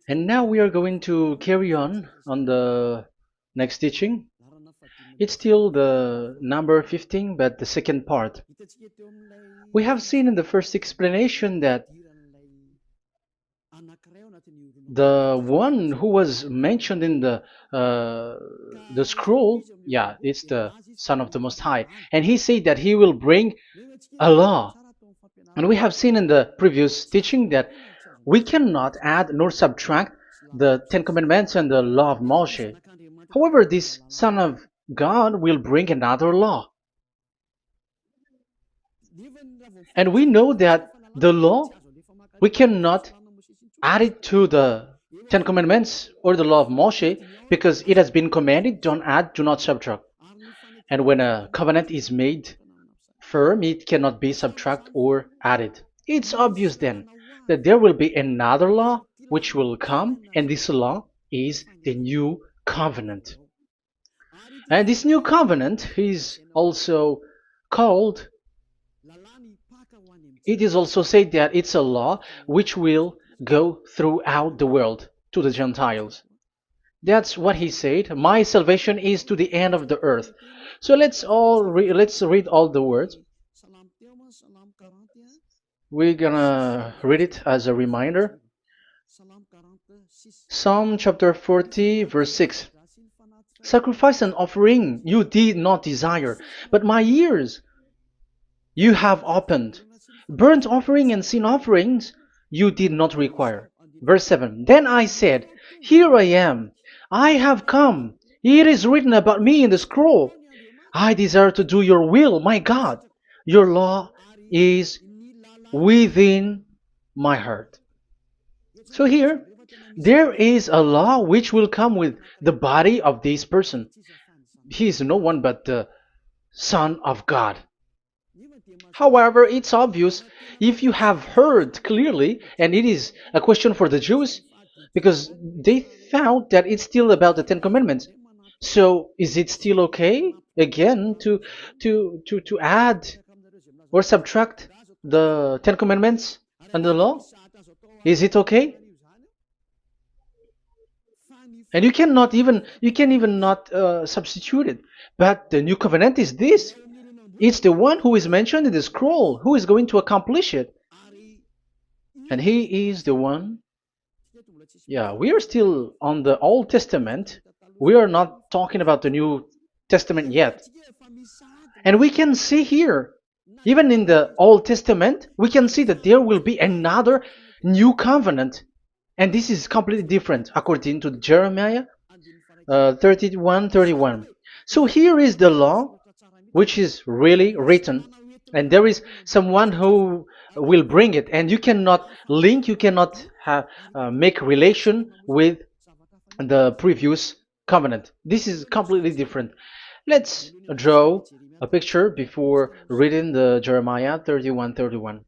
And now we are going to carry on the next teaching. It's still the number 15, but the second part. We have seen in the first explanation that the one who was mentioned in the scroll, yeah, it's the Son of the Most High, and he said that he will bring a law. And we have seen in the previous teaching that we cannot add nor subtract the Ten Commandments and the law of Moshe. However, this Son of God will bring another law. And we know that the law, we cannot add it to the Ten Commandments or the law of Moshe because it has been commanded, don't add, do not subtract. And when a covenant is made firm, it cannot be subtracted or added. It's obvious then that there will be another law which will come, and this law is the new covenant. And this new covenant is also called, it is also said that it's a law which will go throughout the world to the Gentiles. That's what he said. My salvation is to the end of the earth. So let's read all the words. We're gonna read it as a reminder. Psalm chapter 40, verse 6. Sacrifice and offering you did not desire, but my ears you have opened. Burnt offering and sin offerings you did not require. Verse 7. Then I said, here I am. I have come. It is written about me in the scroll. I desire to do your will, my God. Your law is within my heart. So here, there is a law which will come with the body of this person. He is no one but the Son of God. However, it's obvious if you have heard clearly, and it is a question for the Jews, because they found that it's still about the Ten Commandments. So is it still okay again to add or subtract the Ten Commandments and the law? Is it okay? And you can even not substitute it. But the new covenant is this. It's the one who is mentioned in the scroll who is going to accomplish it. And he is the one. Yeah, we are still on the Old Testament. We are not talking about the New Testament yet. And we can see here, even in the Old Testament, we can see that there will be another new covenant. And this is completely different according to Jeremiah 31:31. So here is the law which is really written, and there is someone who will bring it, and you cannot link, you cannot make relation with the previous covenant. This is completely different. Let's draw a picture before reading the Jeremiah 31:31.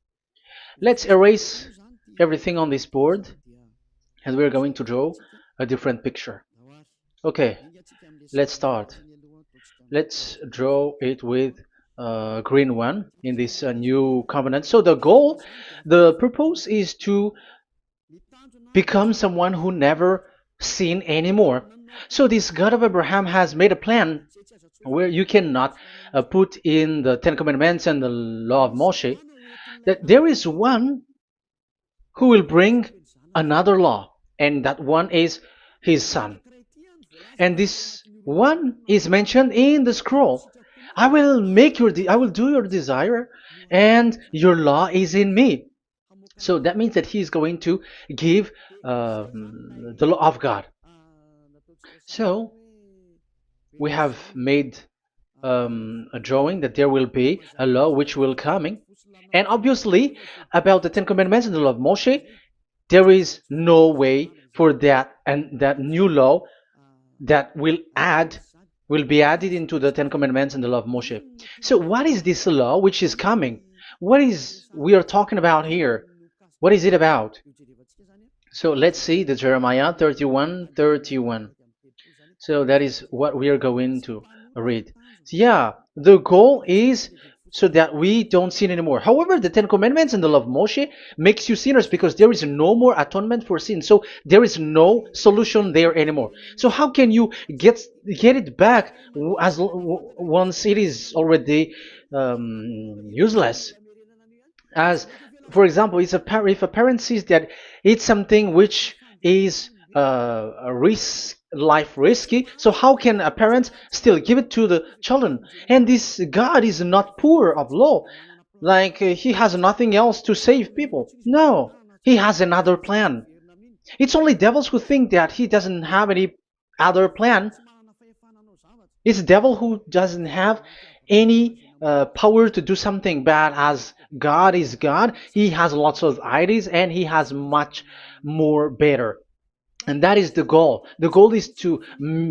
Let's erase everything on this board, and we're going to draw a different picture. Okay, let's start. Let's draw it with a green one in this new covenant. So the purpose is to become someone who never sin anymore. So this God of Abraham has made a plan where you cannot put in the Ten Commandments and the law of Moshe, that there is one who will bring another law, and that one is his son. And this one is mentioned in the scroll. I will do your desire, and your law is in me. So that means that he is going to give the law of God. So we have made a drawing that there will be a law which will coming, and obviously about the Ten Commandments and the law of Moshe, there is no way for that and that new law that will be added into the Ten Commandments and the law of Moshe. So what is this law which is coming? What is we are talking about here? What is it about? So let's see the Jeremiah 31:31. So that is what we are going to read. So yeah, the goal is so that we don't sin anymore. However, the Ten Commandments and the law of Moshe makes you sinners because there is no more atonement for sin. So there is no solution there anymore. So how can you get it back once it is already useless? As for example, if a parent sees that it's something which is a risk life risky, so how can a parent still give it to the children? And this God is not poor of law, like he has nothing else to save people. No, he has another plan. It's only devils who think that he doesn't have any other plan. It's the devil who doesn't have any power to do something bad. As God is God, he has lots of ideas and he has much more better. And that is the goal. The goal is to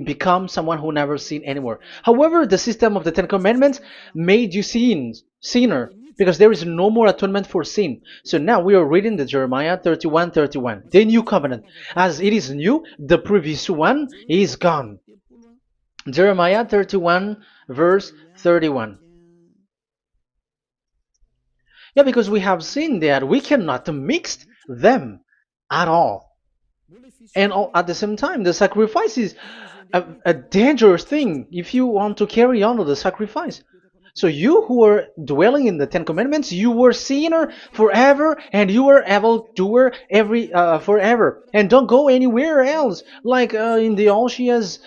become someone who never sin anymore. However, the system of the Ten Commandments made you sinner, because there is no more atonement for sin. So now we are reading the Jeremiah 31:31, the new covenant. As it is new, the previous one is gone. Jeremiah 31 verse 31. Yeah, because we have seen that we cannot mix them at all. And at the same time, the sacrifice is a dangerous thing if you want to carry on with the sacrifice. So you who are dwelling in the Ten Commandments, you were sinner forever, and you were evil doer forever, and don't go anywhere else. Like in the Osea's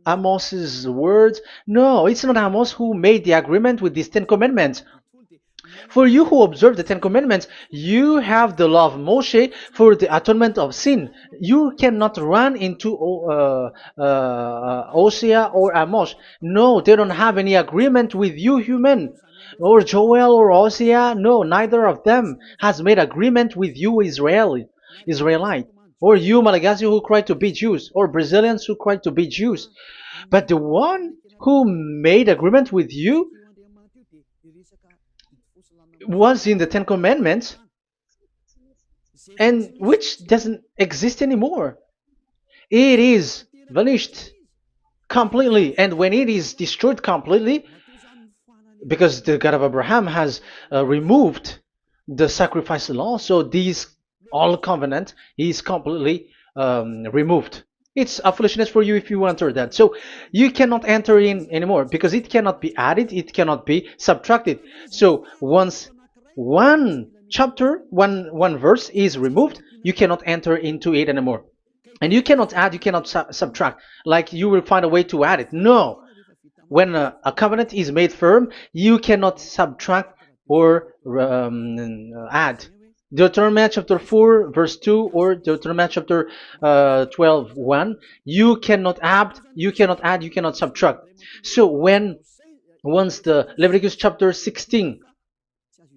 Amos's words. No, it's not Amos who made the agreement with these Ten Commandments. For you who observe the Ten Commandments, you have the law of Moshe for the atonement of sin. You cannot run into Osea or Amos. No, they don't have any agreement with you, human. Or Joel or Osea. No, neither of them has made agreement with you, Israelite. Or you, Malagasy, who cry to be Jews. Or Brazilians who cry to be Jews. But the one who made agreement with you was in the Ten Commandments, and which doesn't exist anymore. It is vanished completely, and when it is destroyed completely, because the God of Abraham has removed the sacrifice law, so this all covenant is completely removed. It's a foolishness for you if you enter that. So you cannot enter in anymore because it cannot be added, it cannot be subtracted. So once one chapter, one verse is removed, you cannot enter into it anymore. And you cannot add, you cannot subtract. Like you will find a way to add it. No. When a covenant is made firm, you cannot subtract or add. Deuteronomy chapter 4 verse 2 or Deuteronomy chapter 12 1, you cannot add, you cannot subtract. So once the Leviticus chapter 16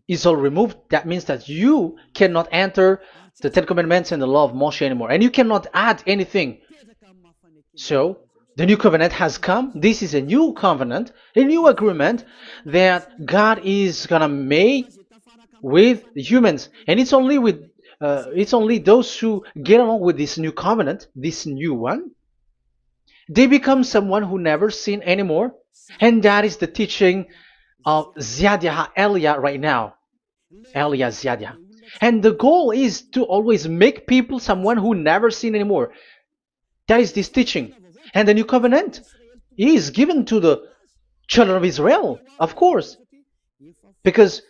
is all removed, that means that you cannot enter the Ten Commandments and the law of Moshe anymore, and you cannot add anything. So the new covenant has come. This is a new covenant, a new agreement that God is gonna make with humans, and it's only those who get along with this new covenant, this new one, they become someone who never sin anymore, and that is the teaching of YAH Elia right now, Elia YAH. And the goal is to always make people someone who never sin anymore. That is this teaching, and the new covenant is given to the children of Israel, of course, because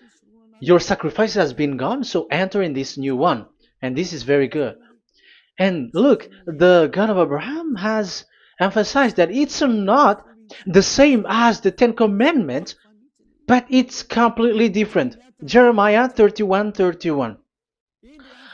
your sacrifice has been gone, so enter in this new one. And this is very good. And look, the God of Abraham has emphasized that it's not the same as the Ten Commandments, but it's completely different. Jeremiah 31:31.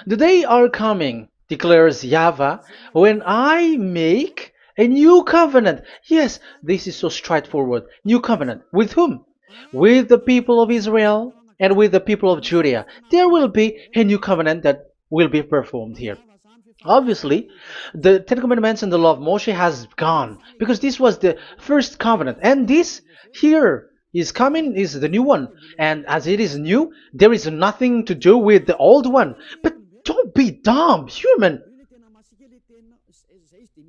The day are coming, declares YAHVAH, when I make a new covenant. Yes, this is so straightforward. New covenant. With whom? With the people of Israel and with the people of Judea. There will be a new covenant that will be performed here. Obviously, the Ten Commandments and the law of Moshe has gone, because this was the first covenant, and this here is coming, is the new one. And as it is new, there is nothing to do with the old one. But don't be dumb, human.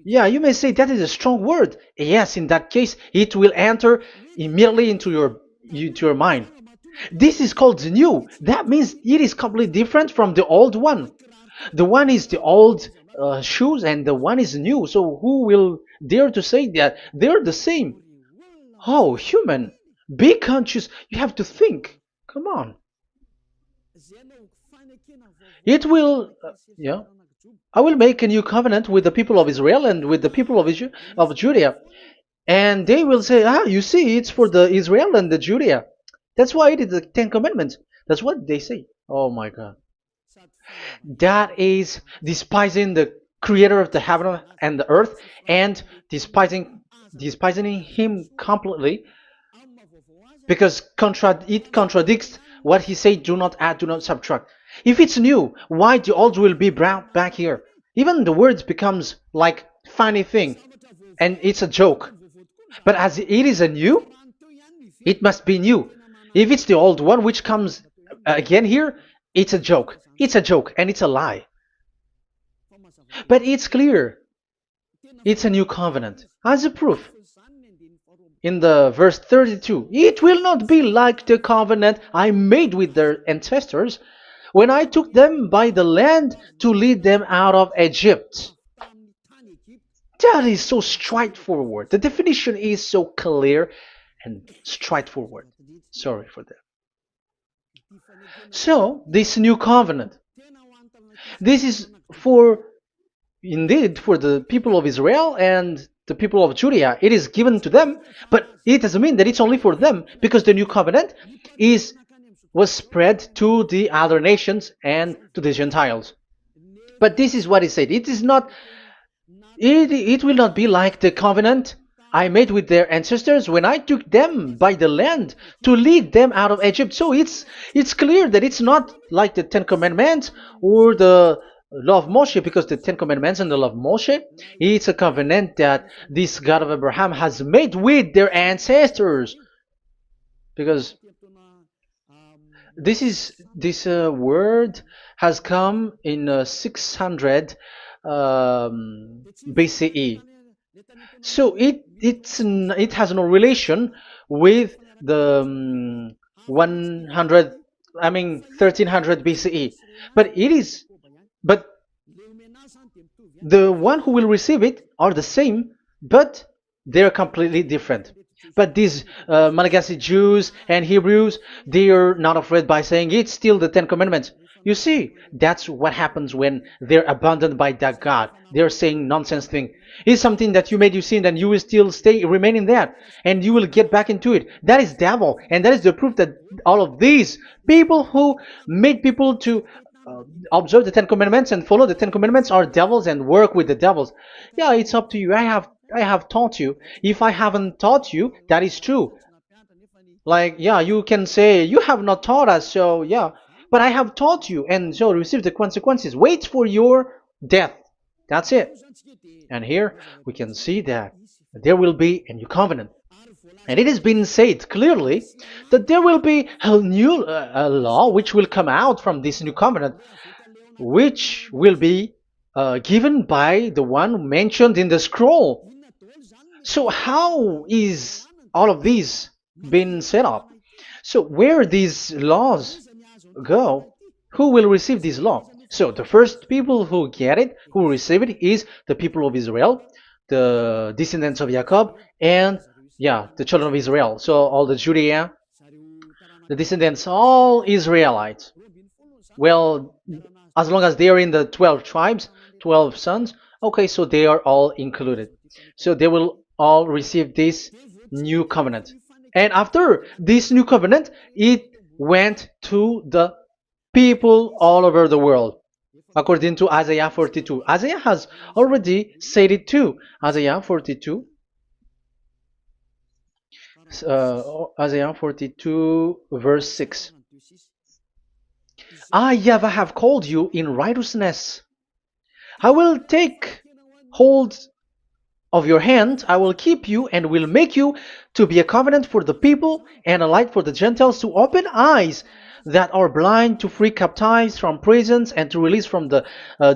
Yeah, you may say that is a strong word. Yes, in that case, it will enter immediately into your mind. This is called the new. That means it is completely different from the old one. The one is the old shoes and the one is new. So who will dare to say that they're the same? Oh, human, be conscious. You have to think. Come on. It will, yeah. I will make a new covenant with the people of Israel and with the people of Judea. And they will say, ah, you see, it's for the Israel and the Judea. That's why it is the Ten Commandments. That's what they say. Oh my God. That is despising the creator of the heaven and the earth and despising him completely because it contradicts what he said, do not add, do not subtract. If it's new, why the old will be brought back here? Even the words becomes like funny thing and it's a joke. But as it is a new, it must be new. If it's the old one which comes again here, it's a joke. It's a joke and it's a lie. But it's clear. It's a new covenant. As a proof, in the verse 32, it will not be like the covenant I made with their ancestors when I took them by the land to lead them out of Egypt. That is so straightforward. The definition is so clear and straightforward. Sorry for that. So, this new covenant, this is indeed for the people of Israel and the people of Judea. It is given to them, but it doesn't mean that it's only for them, because the new covenant was spread to the other nations and to the Gentiles. But this is what it said. It will not be like the covenant I made with their ancestors when I took them by the land to lead them out of Egypt. So it's clear that it's not like the Ten Commandments or the law of Moshe, because the Ten Commandments and the law of Moshe, it's a covenant that this God of Abraham has made with their ancestors. Because this word has come in 600 BCE. So it has no relation with the 1300 BCE. But the one who will receive it are the same, but they're completely different. But these Malagasy Jews and Hebrews, they are not afraid by saying it's still the Ten Commandments. You see, that's what happens when they're abandoned by that God. They're saying nonsense thing. It's something that you made you sin, and you will still remain in that, and you will get back into it. That is devil, and that is the proof that all of these people who made people to observe the Ten Commandments and follow the Ten Commandments are devils and work with the devils. Yeah, it's up to you. I have taught you. If I haven't taught you, that is true. Like, yeah, you can say you have not taught us, so yeah. But I have taught you, and so receive the consequences. Wait for your death. That's it. And here we can see that there will be a new covenant. And it has been said clearly that there will be a new law which will come out from this new covenant, which will be given by the one mentioned in the scroll. So how is all of these been set up? So where these laws go, who will receive this law? So the first people who get it, who receive it, is the people of Israel, the descendants of Jacob, and yeah, the children of Israel. So all the Judea, the descendants, all Israelites. Well, as long as they are in the 12 tribes, 12 sons, okay, so they are all included. So they will all receive this new covenant. And after this new covenant, it went to the people all over the world, according to Isaiah 42. Isaiah has already said it too. Isaiah 42. Isaiah 42 verse 6. I, YAHVAH, have called you in righteousness. I will take hold of your hand, I will keep you and will make you to be a covenant for the people and a light for the Gentiles, to open eyes that are blind, to free captives from prisons, and to release from the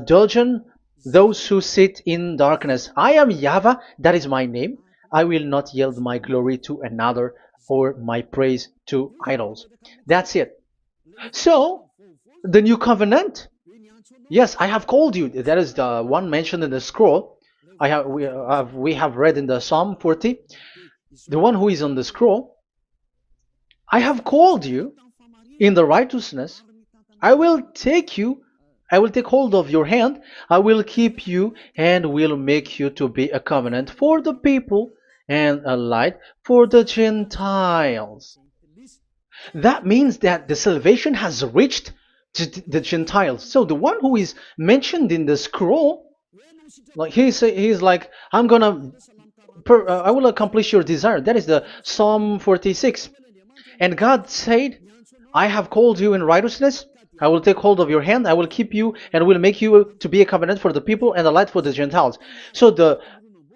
dungeon those who sit in darkness. I am YAHVAH, that is my name. I will not yield my glory to another or my praise to idols. That's it. So, the new covenant, yes, I have called you. That is the one mentioned in the scroll. We have read in the Psalm 40, the one who is on the scroll. I have called you in the righteousness. I will take you, I will take hold of your hand, I will keep you, and will make you to be a covenant for the people and a light for the Gentiles. That means that the salvation has reached to the Gentiles. So the one who is mentioned in the scroll, like he's like, I will accomplish your desire. That is the Psalm 46. And God said, I have called you in righteousness. I will take hold of your hand. I will keep you and will make you to be a covenant for the people and a light for the Gentiles. So the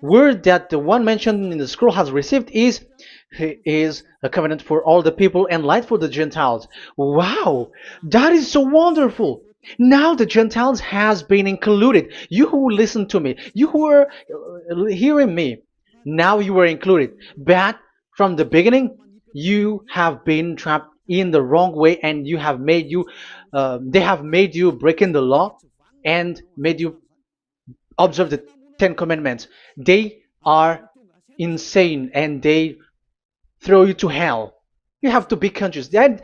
word that the one mentioned in the scroll has received is he is a covenant for all the people and light for the Gentiles. Wow, that is so wonderful. Now the Gentiles has been included. You who listen to me, you who are hearing me, now you are included. But from the beginning, you have been trapped in the wrong way, and they have made you breaking the law and made you observe the Ten Commandments. They are insane and they throw you to hell. You have to be conscious. That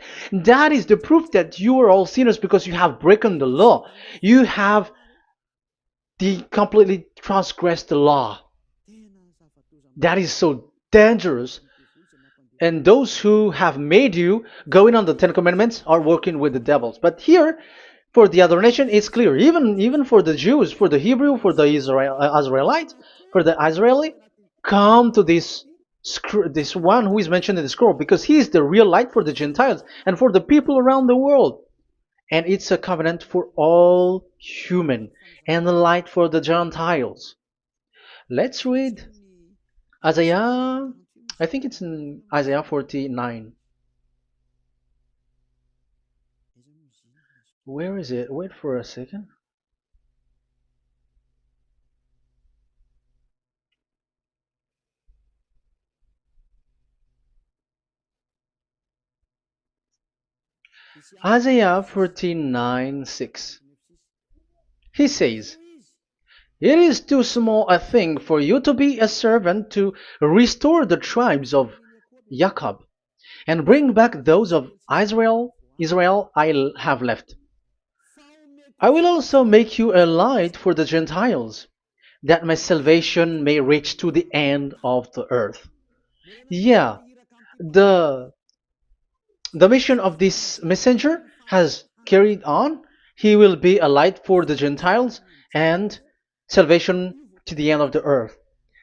is the proof that you are all sinners because you have broken the law. You have completely transgressed the law. That is so dangerous. And those who have made you going on the Ten Commandments are working with the devils. But here, for the other nation, it's clear. Even for the Jews, for the Hebrew, for the Israelites, for the Israeli, come to this one who is mentioned in the scroll, because he is the real light for the Gentiles and for the people around the world. And it's a covenant for all human and the light for the Gentiles. Let's read Isaiah. I think it's in Isaiah 49. Where is it? Wait for a second. Isaiah 49:6. He says, it is too small a thing for you to be a servant to restore the tribes of Jacob and bring back those of Israel I have left. I will also make you a light for the Gentiles, that my salvation may reach to the end of the earth. Yeah, the the mission of this messenger has carried on. He will be a light for the Gentiles and salvation to the end of the earth.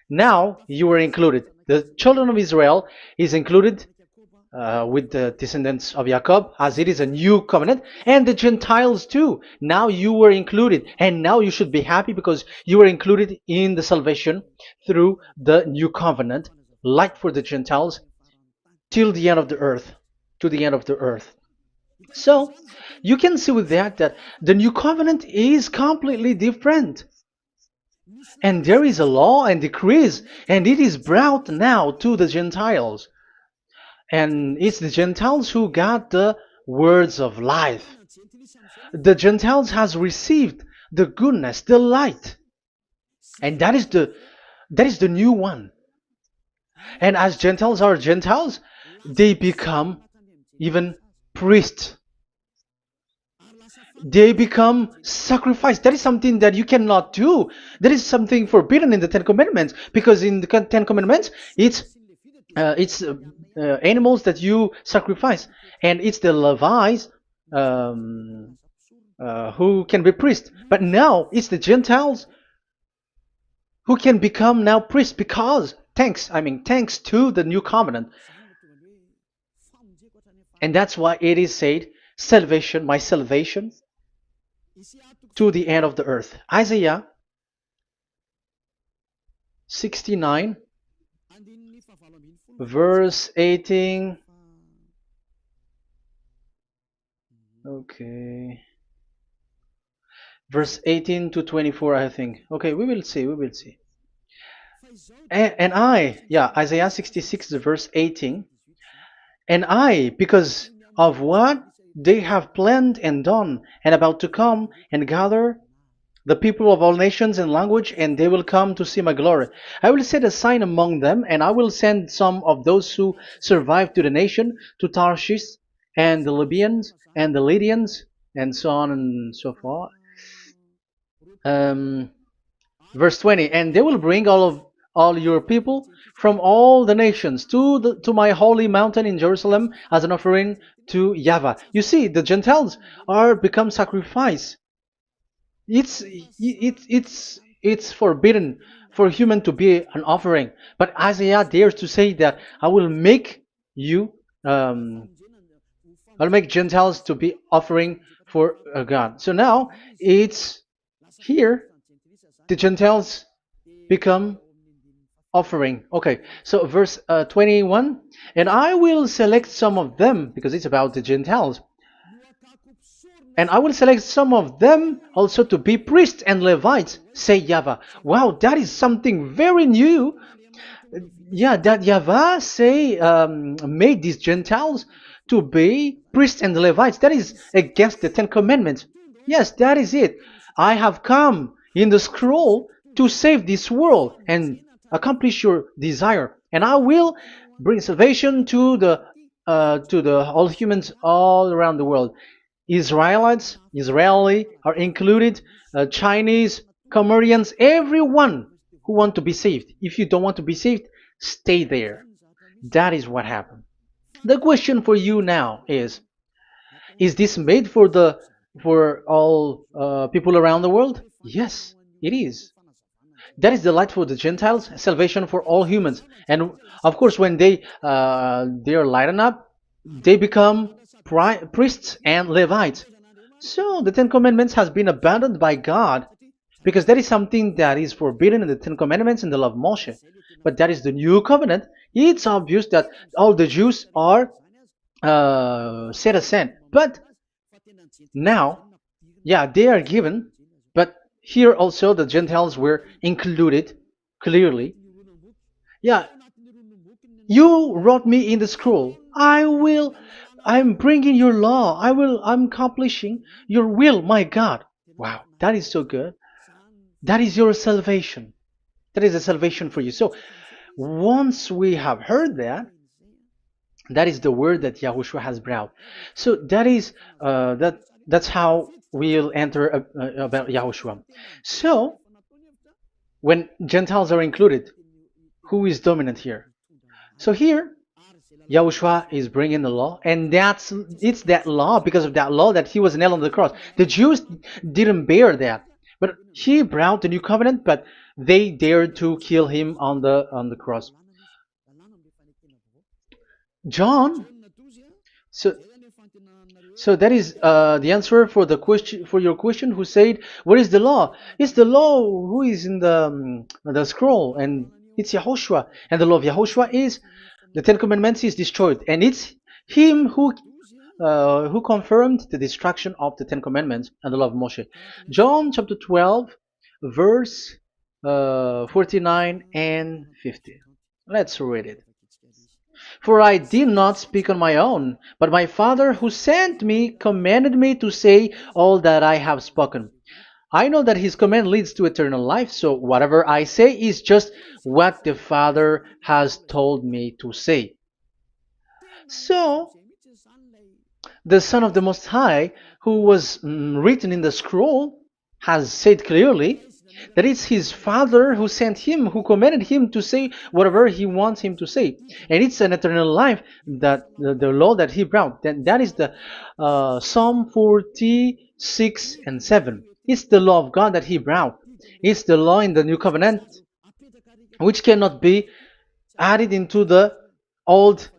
Now you are included. The children of Israel is included with the descendants of Jacob, as it is a new covenant, and the Gentiles too. Now you were included, and now you should be happy because you were included in the salvation through the new covenant, light for the Gentiles, till the end of the earth, to the end of the earth. So you can see with that the new covenant is completely different. And there is a law and decrees, and it is brought now to the Gentiles. And it's the Gentiles who got the words of life. The Gentiles has received the goodness, the light. And that is the new one. And as Gentiles are Gentiles, they become even priests. They become sacrificed. That is something that you cannot do. That is something forbidden in the Ten Commandments, because in the Ten Commandments, it's animals that you sacrifice, and it's the Levites um, who can be priests. But now it's the Gentiles who can become now priests, because thanks to the new covenant. And that's why it is said, salvation, my salvation, to the end of the earth. Isaiah 69, verse 18. Okay. verse 18 to 24, I think. Okay, we will see, we will see. Yeah, Isaiah 66, verse 18. And I, because of what they have planned and done, and about to come and gather the people of all nations and language, and they will come to see my glory. I will set a sign among them, and I will send some of those who survive to the nation, to Tarshish, and the Libyans, and the Lydians, and so on and so forth. Um, Verse 20, and they will bring all your people from all the nations to my holy mountain in Jerusalem as an offering to YAHVAH. You see, the Gentiles are become sacrifice. It's forbidden for human to be an offering, but Isaiah dares to say that I will make you um, I'll make Gentiles to be offering for God. So now it's here the Gentiles become offering. Okay, so verse 21, and I will select some of them, because it's about the Gentiles, and I will select some of them also to be priests and Levites, say YAHVAH. Wow, that is something very new. Yeah, that YAHVAH say made these Gentiles to be priests and Levites. That is against the Ten Commandments. Yes, that is it. I have come in the scroll to save this world and accomplish your desire, and I will bring salvation to the all humans all around the world. Israeli are included, Chinese, Comorians, everyone who want to be saved. If you don't want to be saved, stay there. That is what happened. The question for you now is this made for all people around the world? Yes, it is. That is the light for the Gentiles, salvation for all humans. And of course, when they are lightened up, they become priests and Levites. So the Ten Commandments has been abandoned by God, because that is something that is forbidden in the Ten Commandments and the law of Moshe. But that is the new covenant. It's obvious that all the Jews are set aside. But now, yeah, they are given, but here also the Gentiles were included clearly. Yeah, you wrote me in the scroll. I'm bringing your law. I'm accomplishing your will, my God. Wow, that is so good. That is your salvation. That is a salvation for you. So once we have heard that, that is the word that Yahushua has brought. So that's how we'll enter about Yahushua. So when Gentiles are included, who is dominant here? So here, Yahushua is bringing the law, and it's that law, because of that law, that he was nailed on the cross. The Jews didn't bear that, but he brought the new covenant, but they dared to kill him on the cross. John, so so that is the answer for the question, for your question. Who said, "What is the law?" It's the law who is in the scroll, and it's Yahushua. And the law of Yahushua is the Ten Commandments is destroyed, and it's him who confirmed the destruction of the Ten Commandments and the law of Moshe. John chapter 12, verse 49 and 50. Let's read it. For I did not speak on my own, but my Father who sent me commanded me to say all that I have spoken. I know that his command leads to eternal life, so whatever I say is just what the Father has told me to say. So, the Son of the Most High, who was written in the scroll, has said clearly that it's his Father who sent him, who commanded him to say whatever he wants him to say. And it's an eternal life, that the law that he brought. That is the Psalm 46 and 7. It's the law of God that he brought. It's the law in the new covenant, which cannot be added into the old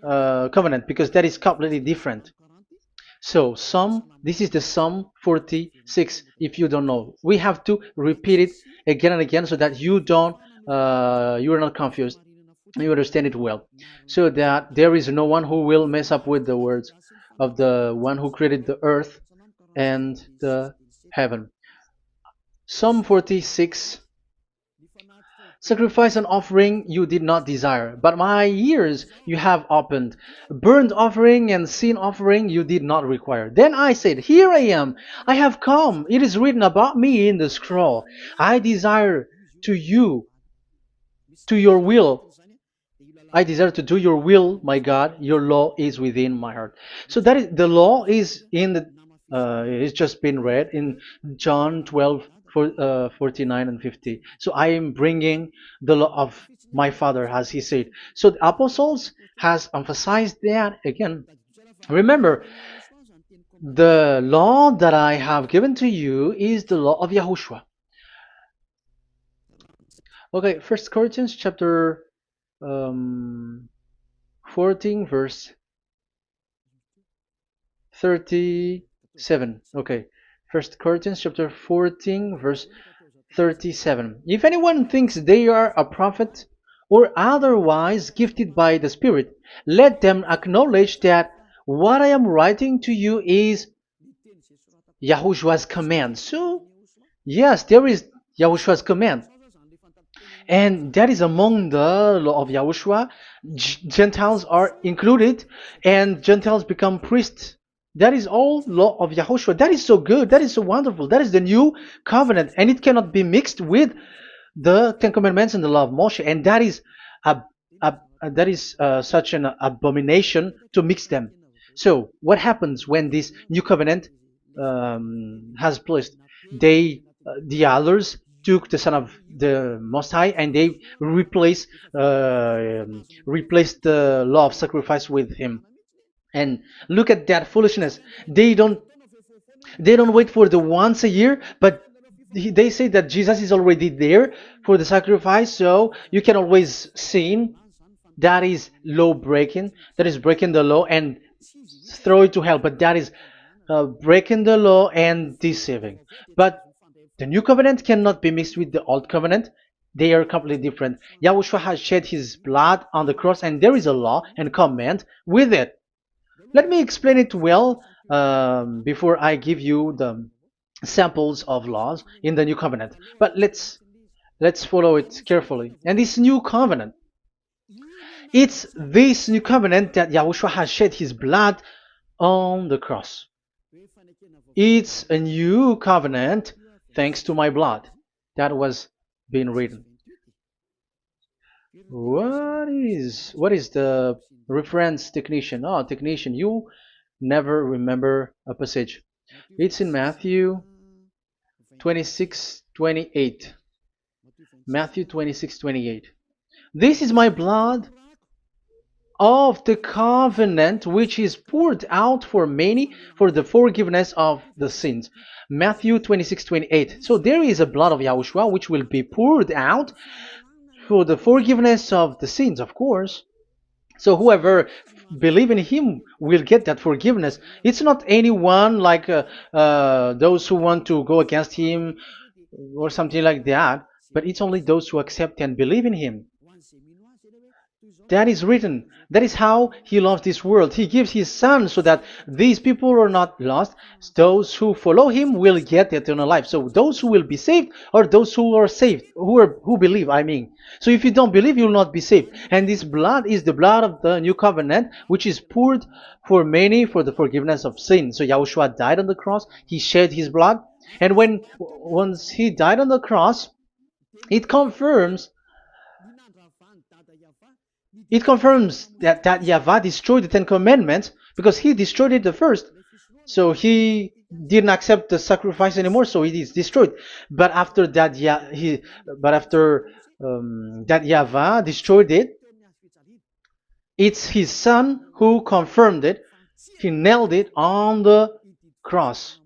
covenant, because that is completely different. So this is the Psalm 46. If you don't know, we have to repeat it again and again, so that you are not confused. You understand it well, so that there is no one who will mess up with the words of the one who created the earth and the heaven. Psalm 46. Sacrifice and offering you did not desire, but my ears you have opened. Burnt offering and sin offering you did not require. Then I said, here I am, I have come. It is written about me in the scroll. I desire to you, to your will. I desire to do your will, my God. Your law is within my heart. So that is the law is in the. It's just been read in John 12, 49 and 50. So I am bringing the law of my Father, as he said. So the apostles has emphasized that again. Remember, the law that I have given to you is the law of YAHOSHUAH. Okay, First Corinthians chapter 14 verse 37. Okay, First Corinthians chapter 14 verse 37. If anyone thinks they are a prophet or otherwise gifted by the Spirit, let them acknowledge that what I am writing to you is Yahushua's command. So, yes, there is Yahushua's command. And that is among the law of Yahushua. Gentiles are included, and Gentiles become priests. That is all law of Yahushua. That is so good. That is so wonderful. That is the new covenant, and it cannot be mixed with the Ten Commandments and the law of Moshe. And that is such an abomination to mix them. So, what happens when this new covenant has placed? The others took the Son of the Most High and they replaced the law of sacrifice with him. And look at that foolishness. They don't wait for the once a year, but they say that Jesus is already there for the sacrifice, so you can always sin. That is law breaking. That is breaking the law and throw it to hell. But that is breaking the law and deceiving. But the new covenant cannot be mixed with the old covenant. They are completely different. Yahushua has shed his blood on the cross, and there is a law and command with it. Let me explain it well before I give you the samples of laws in the new covenant. But let's follow it carefully. And this new covenant, it's this new covenant that Yahushua has shed his blood on the cross. It's a new covenant thanks to my blood. That was being written. What is the reference technician? Oh, technician, you never remember a passage. It's in Matthew 26:28. Matthew 26:28. This is my blood of the covenant which is poured out for many for the forgiveness of the sins. Matthew 26:28. So there is a blood of Yahushua which will be poured out for the forgiveness of the sins, of course. So whoever believe in him will get that forgiveness. It's not anyone like those who want to go against him or something like that, but it's only those who accept and believe in him. That is written. That is how he loves this world. He gives his son so that these people are not lost. Those who follow him will get eternal life. So those who will be saved are those who are saved, who believe, I mean. So if you don't believe, you will not be saved. And this blood is the blood of the new covenant, which is poured for many for the forgiveness of sin. So Yahushua died on the cross. He shed his blood. And once he died on the cross, it confirms that YAHVAH destroyed the Ten Commandments because he destroyed it the first. So he didn't accept the sacrifice anymore, so it is destroyed. But after that, that YAHVAH destroyed it, it's his son who confirmed it. He nailed it on the cross.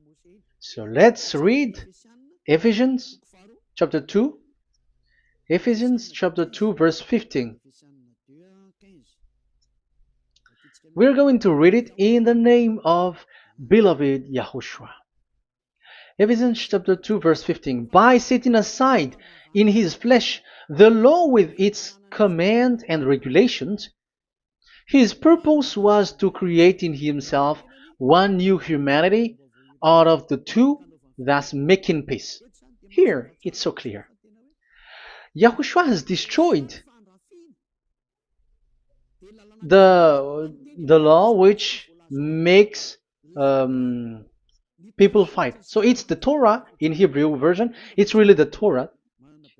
So let's read Ephesians chapter 2. Ephesians chapter 2 verse 15. We're going to read it in the name of beloved Yahushua. Ephesians chapter 2 verse 15. By setting aside in his flesh the law with its command and regulations, his purpose was to create in himself one new humanity out of the two, thus making peace. Here, it's so clear. Yahushua has destroyed the law which makes people fight. So it's the Torah in Hebrew version. It's really the Torah.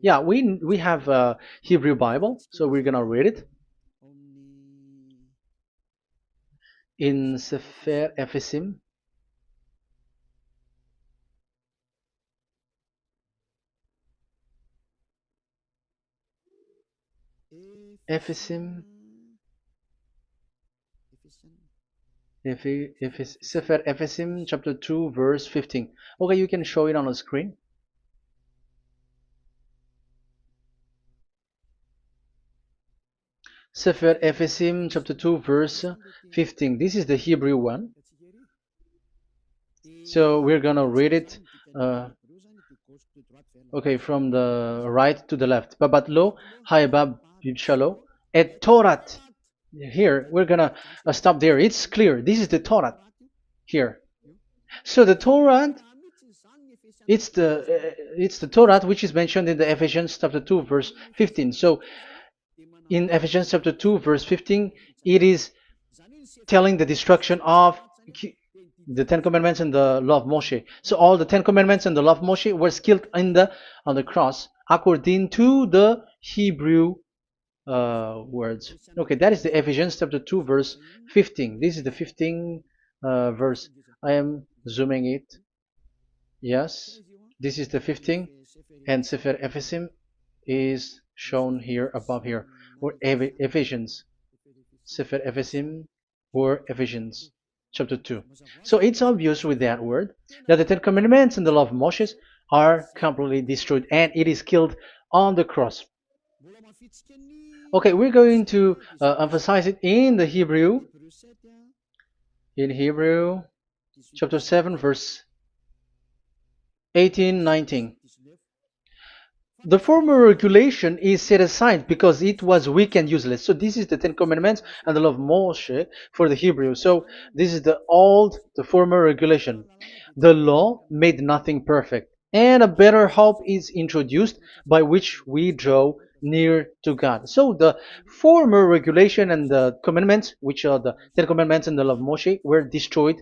Yeah, we have a Hebrew Bible, so we're gonna read it in Sefer Ephesim. Ephesim. Sefer Ephesim chapter 2 verse 15. Okay, you can show it on the screen. Sefer Ephesim chapter 2 verse 15. This is the Hebrew one. So we're gonna read it okay, from the right to the left. Babat lo haibab shalo et Torat. Here we're gonna stop there. It's clear. This is the Torah here. So the Torah, it's the Torah which is mentioned in the Ephesians chapter 2 verse 15. So in Ephesians chapter 2 verse 15, it is telling the destruction of the Ten Commandments and the law of Moshe. So all the Ten Commandments and the law of Moshe were killed on the cross according to the Hebrew words. Okay, that is the Ephesians chapter 2 verse 15. This is the 15 verse. I am zooming it. Yes, this is the 15, and Sefer Ephesim is shown here above here, or Ephesians. Sefer Ephesim or Ephesians chapter 2. So it's obvious with that word that the Ten Commandments and the law of Moses are completely destroyed, and it is killed on the cross. Okay, we're going to emphasize it in the Hebrew. In Hebrew chapter 7 verse 18, 19. The former regulation is set aside because it was weak and useless. So this is the Ten Commandments and the law of Moshe for the Hebrew. So this is the former regulation. The law made nothing perfect, and a better hope is introduced by which we draw near to God. So the former regulation and the commandments, which are the Ten Commandments and the law of Moshe, were destroyed.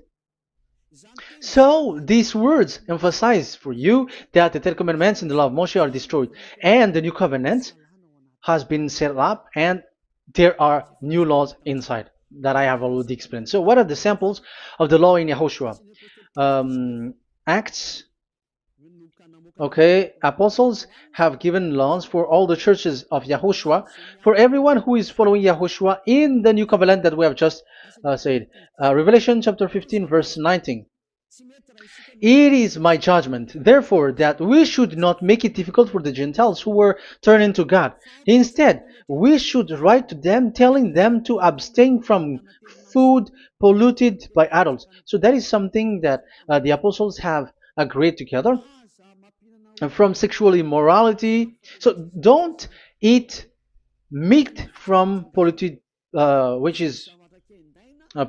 So these words emphasize for you that the Ten Commandments and the law of Moshe are destroyed, and the new covenant has been set up, and there are new laws inside that I have already explained. So what are the samples of the law in YAHOSHUAH? Acts. Okay, apostles have given laws for all the churches of YAHOSHUAH, for everyone who is following YAHOSHUAH in the new covenant that we have just said. Revelation chapter 15 verse 19. It is my judgment, therefore, that we should not make it difficult for the Gentiles who were turning to God. Instead, we should write to them telling them to abstain from food polluted by idols. So that is something that the apostles have agreed together. And from sexual immorality. So don't eat meat from polluted, which is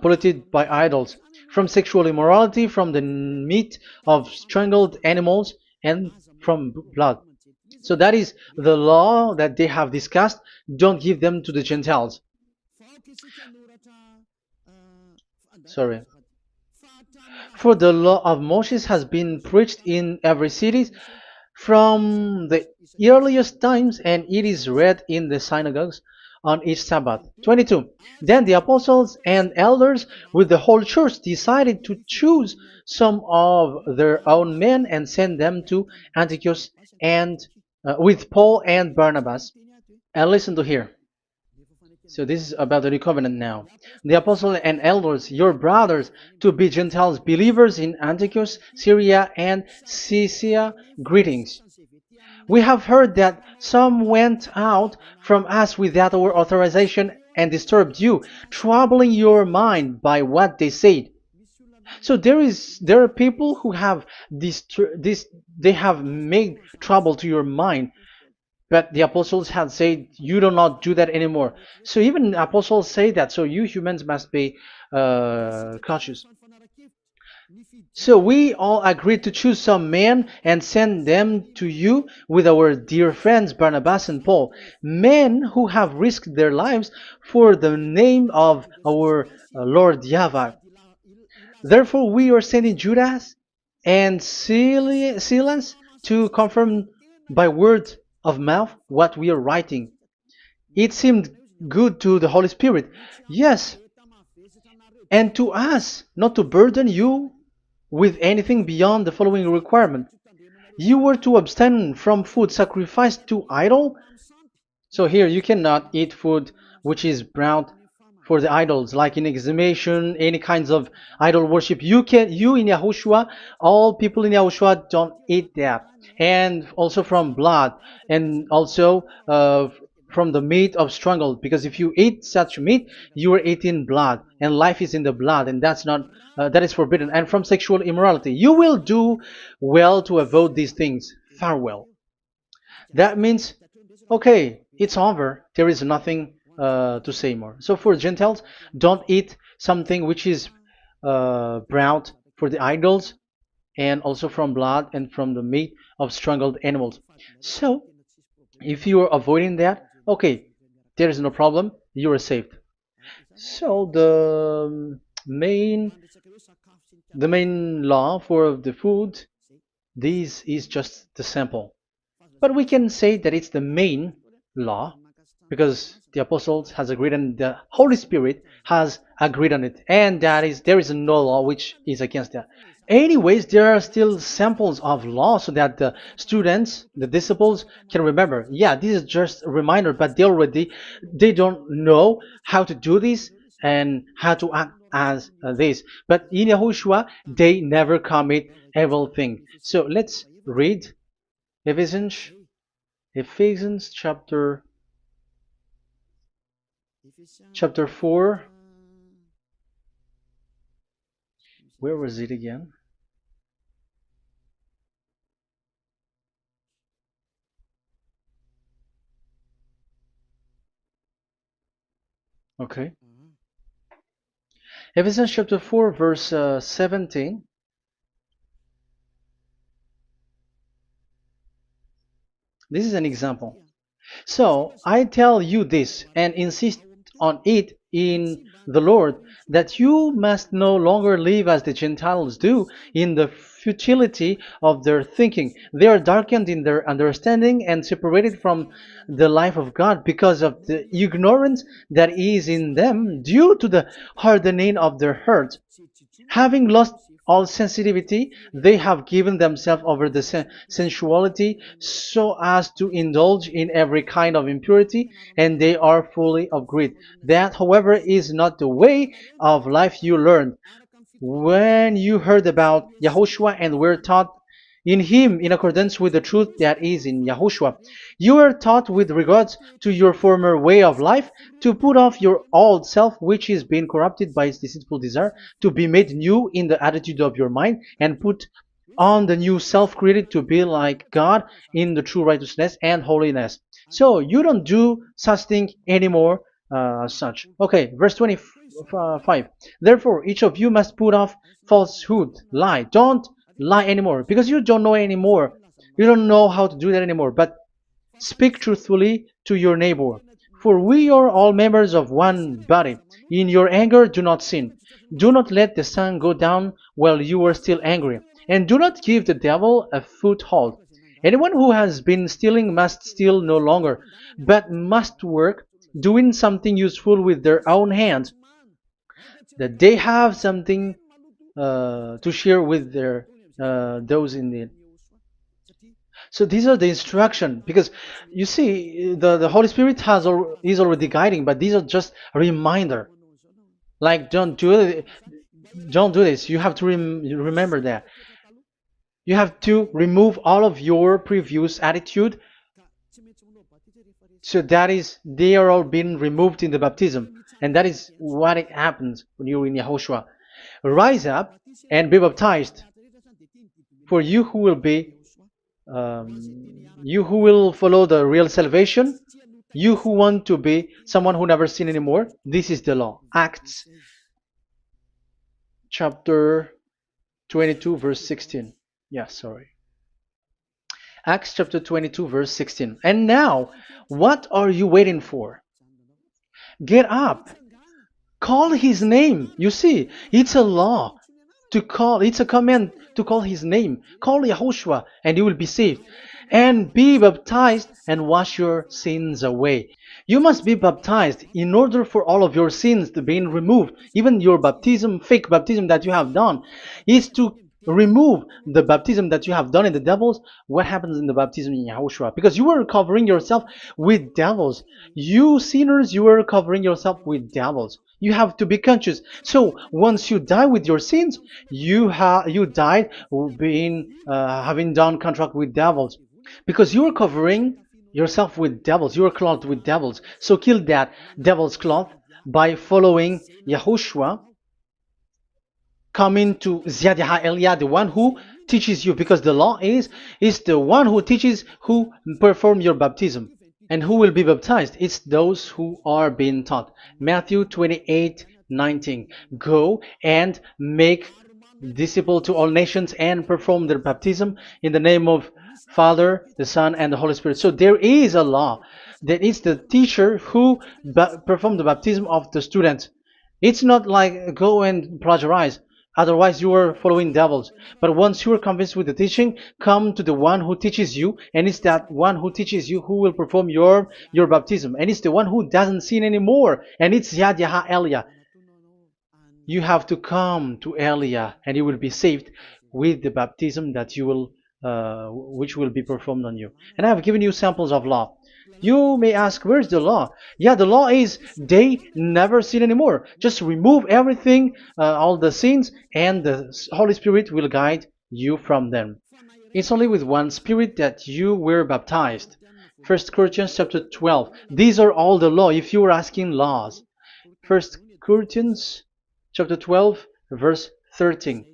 polluted by idols, from sexual immorality, from the meat of strangled animals, and from blood. So that is the law that they have discussed. Don't give them to the Gentiles. Sorry. For the law of Moses has been preached in every city from the earliest times, and it is read in the synagogues on each Sabbath. 22. Then the apostles and elders with the whole church decided to choose some of their own men and send them to Antioch and with Paul and Barnabas. And listen to here. So this is about the new covenant now. The apostles and elders, your brothers, to be Gentiles believers in Antioch, Syria, and Cilicia, greetings. We have heard that some went out from us without our authorization and disturbed you, troubling your mind by what they said. So there are people who have they have made trouble to your mind. But the apostles had said, you do not do that anymore. So even apostles say that. So you humans must be cautious. So we all agreed to choose some men and send them to you with our dear friends Barnabas and Paul, men who have risked their lives for the name of our Lord YAHVAH. Therefore, we are sending Judas and Silas to confirm by word of mouth what we are writing. It seemed good to the Holy Spirit, yes, and to us, not to burden you with anything beyond the following requirement. You were to abstain from food sacrificed to idol. So here you cannot eat food which is brought for the idols, like in exhumation, any kinds of idol worship. You in Yahushua, all people in Yahushua don't eat that, and also from blood, and also from the meat of strangled. Because if you eat such meat, you are eating blood, and life is in the blood, and that's not that is forbidden. And from sexual immorality, you will do well to avoid these things. Farewell. That means, okay, it's over. There is nothing to say more. So for Gentiles, don't eat something which is brought for the idols, and also from blood and from the meat of strangled animals. So if you are avoiding that, okay, there is no problem. You are saved. So the main law for the food, this is just the sample. But we can say that it's the main law because the apostles has agreed and the Holy Spirit has agreed on it, and that is there is no law which is against that. Anyways, there are still samples of law so that the students, the disciples, can remember. Yeah, this is just a reminder, but they don't know how to do this and how to act as this. But in Yahushua, they never commit evil thing. So let's read Ephesians, Ephesians chapter 4. Where was it again? Okay. Ephesians chapter 4, verse 17. This is an example. So I tell you this and insist on it in the Lord, that you must no longer live as the Gentiles do in the futility of their thinking. They are darkened in their understanding and separated from the life of God because of the ignorance that is in them due to the hardening of their hearts. Having lost all sensitivity, they have given themselves over to sensuality so as to indulge in every kind of impurity, and they are fully of greed. That, however, is not the way of life you learned when you heard about Yahushua and were taught in him in accordance with the truth that is in Yahushua. You were taught with regards to your former way of life to put off your old self, which is being corrupted by its deceitful desire, to be made new in the attitude of your mind, and put on the new self created to be like God in the true righteousness and holiness. So you don't do such thing anymore. Such. Okay, verse 25. Therefore, each of you must put off falsehood, lie. Don't lie anymore because you don't know anymore. You don't know how to do that anymore. But speak truthfully to your neighbor. For we are all members of one body. In your anger, do not sin. Do not let the sun go down while you are still angry. And do not give the devil a foothold. Anyone who has been stealing must steal no longer, but must work, doing something useful with their own hands, that they have something to share with their those in need. So these are the instruction because you see the Holy Spirit is already guiding, but these are just a reminder. Like don't do this. You have to remember that. You have to remove all of your previous attitude. So that is they are all being removed in the baptism, and that is what it happens when you're in Yahushua. Rise up and be baptized, for you who will follow the real salvation, you who want to be someone who never sinned anymore. This is the law. Acts chapter 22 verse 16. Yeah, sorry. Acts chapter 22 verse 16. And now, what are you waiting for? Get up. Call his name. You see, it's a law to call, it's a command to call his name. Call Yahushua and you will be saved. And be baptized and wash your sins away. You must be baptized in order for all of your sins to be removed. Even your baptism, fake baptism that you have done, is to remove the baptism that you have done in the devils. What happens in the baptism in Yahushua? Because you were covering yourself with devils. You sinners, you were covering yourself with devils. You have to be conscious. So once you die with your sins, you died being having done contract with devils, because you are covering yourself with devils. You are clothed with devils. So kill that devil's cloth by following Yahushua, coming to Ziad Elia, the one who teaches you, because the law is the one who teaches who perform your baptism. And who will be baptized? It's those who are being taught. Matthew 28:19. Go and make disciple to all nations and perform their baptism in the name of Father, the Son, and the Holy Spirit. So there is a law. That is the teacher who perform the baptism of the students. It's not like go and plagiarize. Otherwise, you are following devils. But once you are convinced with the teaching, come to the one who teaches you, and it's that one who teaches you who will perform your baptism. And it's the one who doesn't sin anymore. And it's Yad Yah Elia. You have to come to Elia, and you will be saved with the baptism that you will, which will be performed on you. And I have given you samples of law. You may ask, where's the law? Yeah, the law is they never sin anymore. Just remove everything, all the sins, and the Holy Spirit will guide you from them. It's only with one Spirit that you were baptized. 1 Corinthians chapter 12. These are all the law, if you were asking laws. 1 Corinthians chapter 12, verse 13.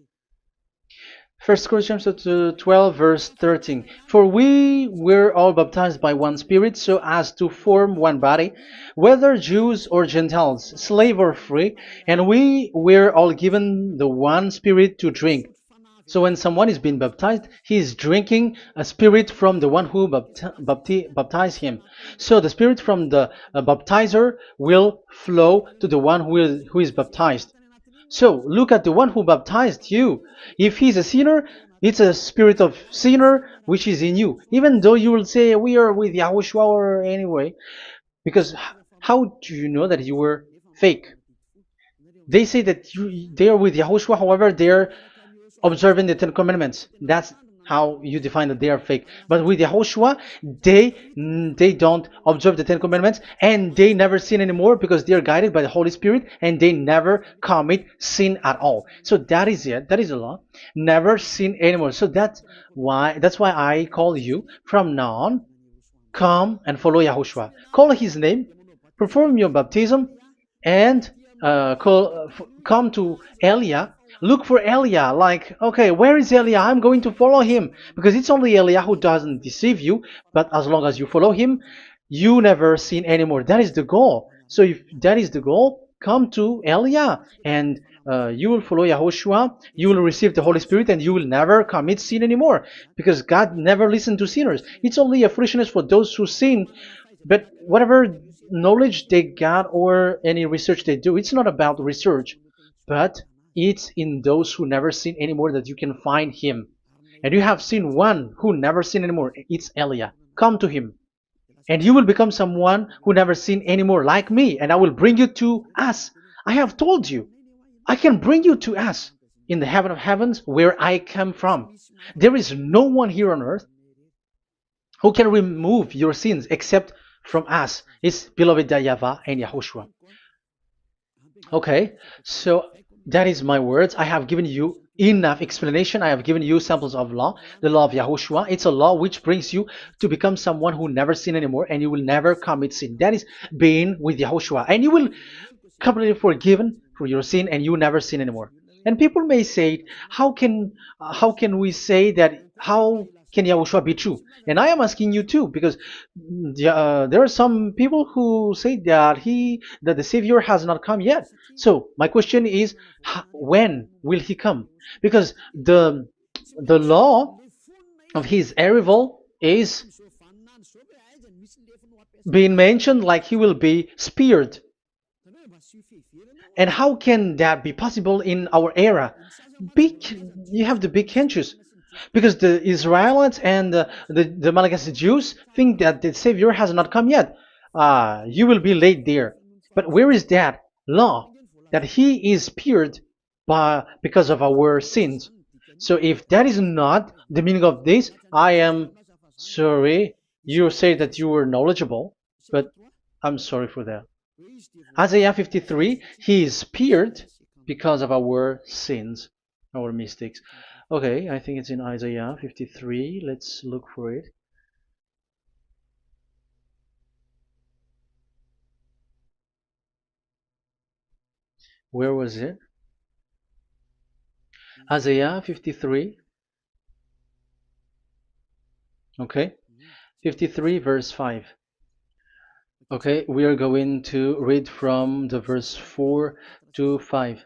1 Corinthians chapter 12, verse 13. For we were all baptized by one Spirit, so as to form one body, whether Jews or Gentiles, slave or free, and we were all given the one Spirit to drink. So when someone is being baptized, he is drinking a spirit from the one who baptized him. So the spirit from the baptizer will flow to the one who is baptized. So look at the one who baptized you. If he's a sinner, it's a spirit of sinner which is in you. Even though you will say we are with YAHOSHUAH or anyway, because how do you know that you were fake? They say that they are with YAHOSHUAH, however, they're observing the Ten Commandments. That's how you define that they are fake. But with YAHOSHUAH, they don't observe the Ten Commandments, and they never sin anymore because they are guided by the Holy Spirit, and they never commit sin at all. So that is it. That is the law. Never sin anymore. So that's why I call you from now on. Come and follow YAHOSHUAH. Call his name, perform your baptism, and come to Elia. Look for Elia, like, okay, where is Elia? I'm going to follow him, because it's only Elia who doesn't deceive you. But as long as you follow him, you never sin anymore. That is the goal. So if that is the goal, come to Elia, and you will follow YAHOSHUAH. You will receive the Holy Spirit, and you will never commit sin anymore, because God never listened to sinners. It's only a foolishness for those who sin. But whatever knowledge they got or any research they do, it's not about research, but it's in those who never sin anymore that you can find him. And you have seen one who never sin anymore. It's Elia. Come to him, and you will become someone who never sin anymore, like me, and I will bring you to us. I have told you, I can bring you to us in the heaven of heavens, where I come from. There is no one here on earth who can remove your sins except from us. It's beloved YAHVAH and YAHOSHUAH. Okay, so that is my words. I have given you enough explanation. I have given you samples of law, the law of YAHOSHUAH. It's a law which brings you to become someone who never sin anymore, and you will never commit sin. That is being with YAHOSHUAH, and you will completely forgiven for your sin, and you never sin anymore. And people may say, how can we say that? How can Yahushua be true? And I am asking you too, because there are some people who say that the Savior has not come yet. So my question is, when will he come? Because the law of his arrival is being mentioned like he will be speared. And how can that be possible in our era? Big, you have to be conscious. Because the Israelites and the Malagasy Jews think that the Savior has not come yet. You will be late there. But where is that law? That he is speared because of our sins. So if that is not the meaning of this, I am sorry. You say that you were knowledgeable, but I'm sorry for that. Isaiah 53, he is speared because of our sins, our mistakes. Okay, I think it's in Isaiah 53. Let's look for it. Where was it? Isaiah 53. Okay, 53 verse 5. Okay, we are going to read from the verse 4 to 5.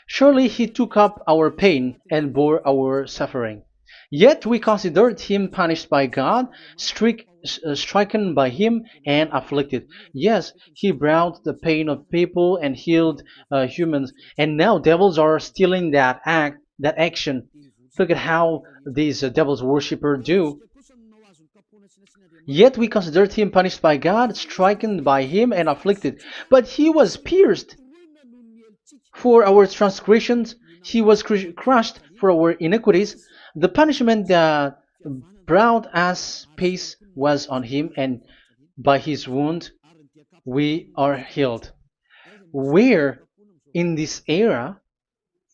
Surely he took up our pain and bore our suffering. Yet we considered him punished by God, stricken by him, and afflicted. Yes, he brought the pain of people and healed humans. And now devils are stealing that action. Look at how these devils worshippers do. Yet we considered him punished by God, stricken by him, and afflicted. But he was pierced for our transgressions, he was crushed for our iniquities. The punishment that brought us peace was on him, and by his wound we are healed. Where in this era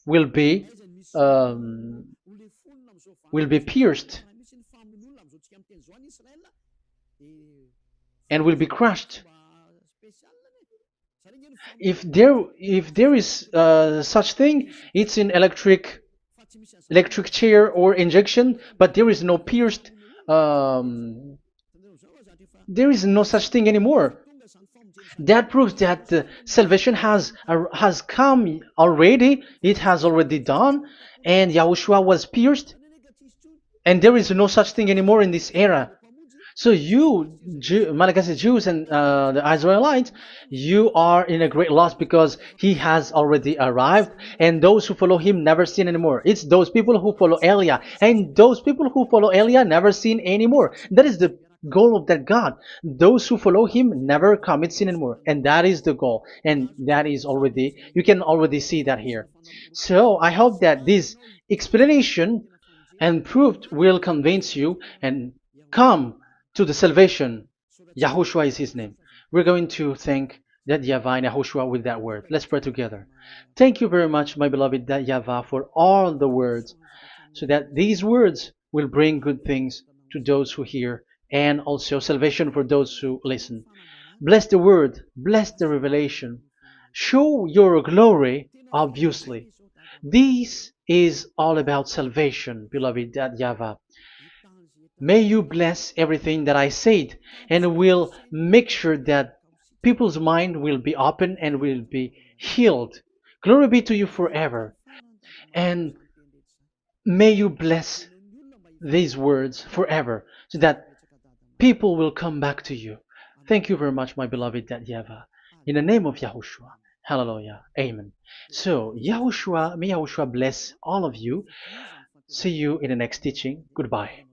will be um, pierced and will be crushed. If there is such thing, it's in electric chair or injection, but there is no pierced. There is no such thing anymore. That proves that salvation has come already. It has already done, and Yahushua was pierced, and there is no such thing anymore in this era. So you, Malagasy Jews and the Israelites, you are in a great loss because he has already arrived, and those who follow him never sin anymore. It's those people who follow Elia, and those people who follow Elia never sin anymore. That is the goal of that God. Those who follow him never commit sin anymore, and that is the goal. And that is already, you can already see that here. So I hope that this explanation and proof will convince you and come to the salvation. Yahushua is his name. We're going to thank that YAHVAH and Yahushua with that word. Let's pray together. Thank you very much, my beloved that YAHVAH, for all the words, so that these words will bring good things to those who hear, and also salvation for those who listen. Bless the word, bless the revelation. Show your glory, obviously. This is all about salvation, beloved that YAHVAH. May you bless everything that I said, and will make sure that people's mind will be open and will be healed. Glory be to you forever. And may you bless these words forever, so that people will come back to you. Thank you very much, my beloved that YAHVAH. In the name of Yahushua. Hallelujah. Amen. So, Yahushua, may Yahushua bless all of you. See you in the next teaching. Goodbye.